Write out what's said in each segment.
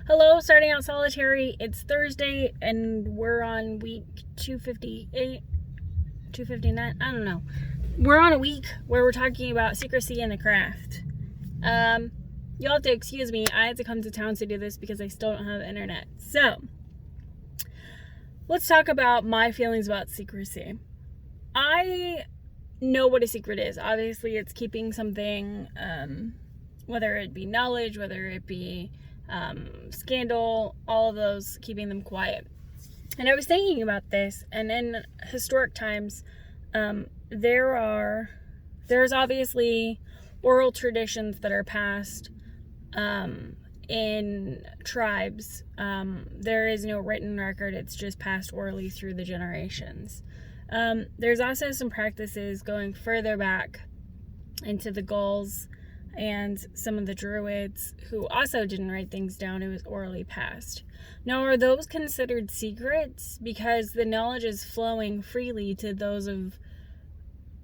Hello, starting out solitary. It's Thursday and we're on week 258, 259. I don't know. We're on a week where we're talking about secrecy in the craft. You'll have to excuse me. I had to come to town to do this because I still don't have internet. So, let's talk about my feelings about secrecy. I know what a secret is. Obviously, it's keeping something, whether it be knowledge, whether it be scandal, all of those, keeping them quiet. And I was thinking about this, and in historic times, there's obviously oral traditions that are passed in tribes. There is no written record, it's just passed orally through the generations. There's also some practices going further back into the Gauls and some of the Druids who also didn't write things down. It was orally passed. Now, are those considered secrets? Because the knowledge is flowing freely to those of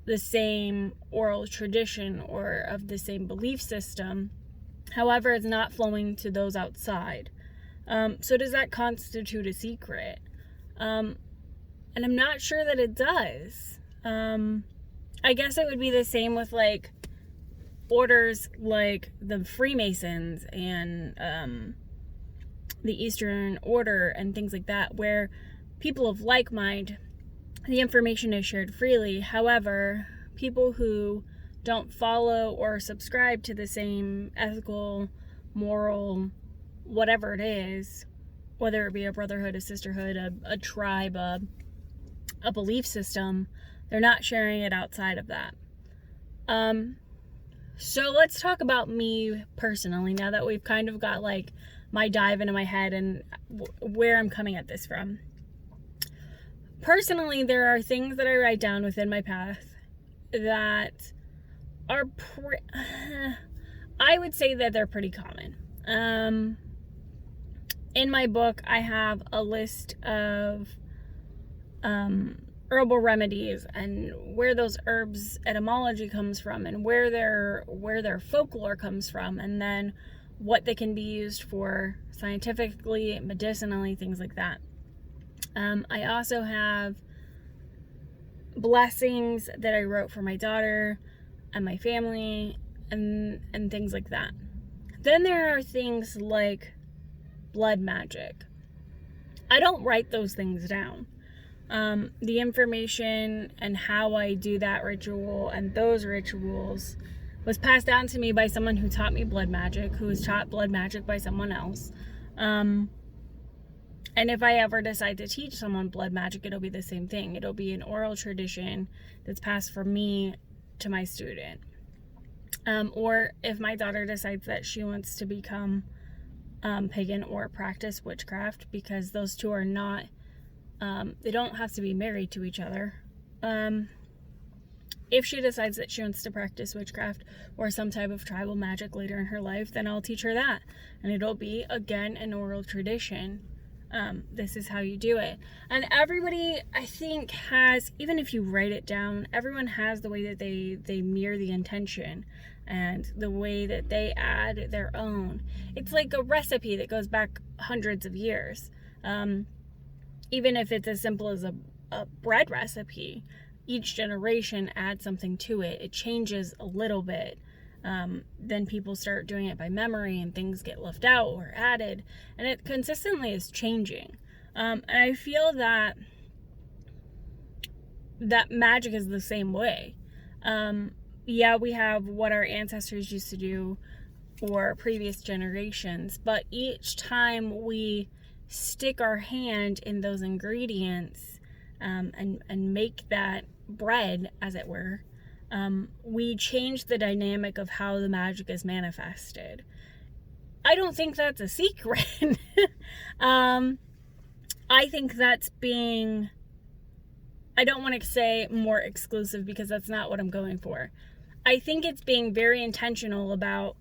the same oral tradition or of the same belief system. However, it's not flowing to those outside. So does that constitute a secret? And I'm not sure that it does. I guess it would be the same with like orders like the Freemasons and the Eastern Order and things like that, where people of like mind, the information is shared freely. However, people who don't follow or subscribe to the same ethical, moral, whatever it is, whether it be a brotherhood, a sisterhood, a tribe, a belief system, they're not sharing it outside of that. So let's talk about me personally, now that we've kind of got like my dive into my head and where I'm coming at this from. Personally, there are things that I write down within my path that are, I would say that they're pretty common. In my book, I have a list of herbal remedies and where those herbs etymology comes from and where their folklore comes from, and then what they can be used for scientifically, medicinally, things like that. I also have blessings that I wrote for my daughter and my family and things like that. Then there are things like blood magic. I don't write those things down. The information and how I do that ritual and those rituals was passed down to me by someone who taught me blood magic, who was taught blood magic by someone else. And if I ever decide to teach someone blood magic, it'll be the same thing. It'll be an oral tradition that's passed from me to my student. Or if my daughter decides that she wants to become pagan or practice witchcraft, because those two are not, they don't have to be married to each other. If she decides that she wants to practice witchcraft or some type of tribal magic later in her life, then I'll teach her that. And it'll be, again, an oral tradition. This is how you do it. And everybody, I think, has, even if you write it down, everyone has the way that they mirror the intention and the way that they add their own. It's like a recipe that goes back hundreds of years. Even if it's as simple as a bread recipe, each generation adds something to it. It changes a little bit. Then people start doing it by memory and things get left out or added, and it consistently is changing. And I feel that magic is the same way. Yeah, we have what our ancestors used to do or previous generations, but each time we stick our hand in those ingredients and make that bread, as it were, we change the dynamic of how the magic is manifested. I don't think that's a secret. I think that's being, I don't want to say more exclusive because that's not what I'm going for. I think it's being very intentional about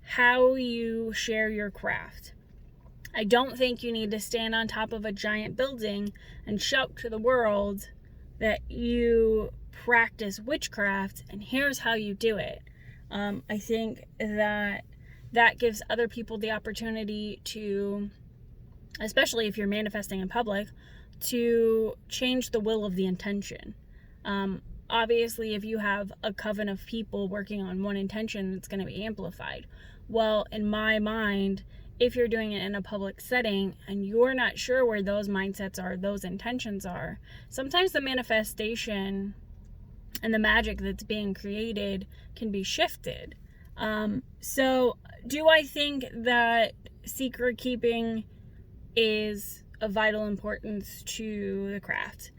how you share your craft. I don't think you need to stand on top of a giant building and shout to the world that you practice witchcraft and here's how you do it. I think that that gives other people the opportunity to, especially if you're manifesting in public, to change the will of the intention. Obviously, if you have a coven of people working on one intention, it's going to be amplified. Well, in my mind, if you're doing it in a public setting and you're not sure where those mindsets are, those intentions are, sometimes the manifestation and the magic that's being created can be shifted. So do I think that secret keeping is of vital importance to the craft?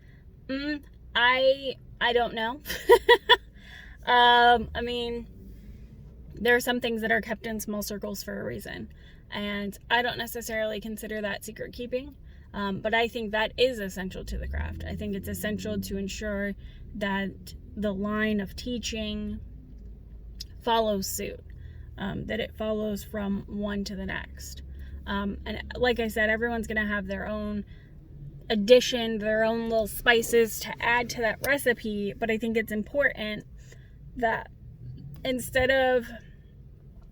I don't know. I mean, there are some things that are kept in small circles for a reason, and I don't necessarily consider that secret keeping, but I think that is essential to the craft. I think it's essential to ensure that the line of teaching follows suit, that it follows from one to the next. And like I said, everyone's going to have their own addition, their own little spices to add to that recipe, but I think it's important that instead of,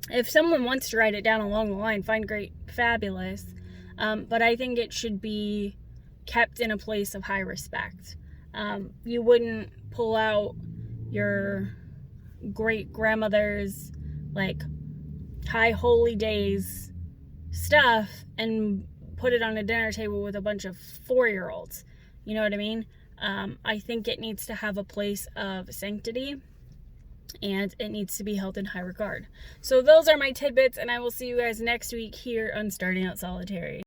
if someone wants to write it down along the line, fine, great, fabulous, but I think it should be kept in a place of high respect. You wouldn't pull out your great grandmother's like high holy days stuff and put it on a dinner table with a bunch of 4-year-olds. You know what I mean? I think it needs to have a place of sanctity, and it needs to be held in high regard. So those are my tidbits, and I will see you guys next week here on Starting Out Solitary.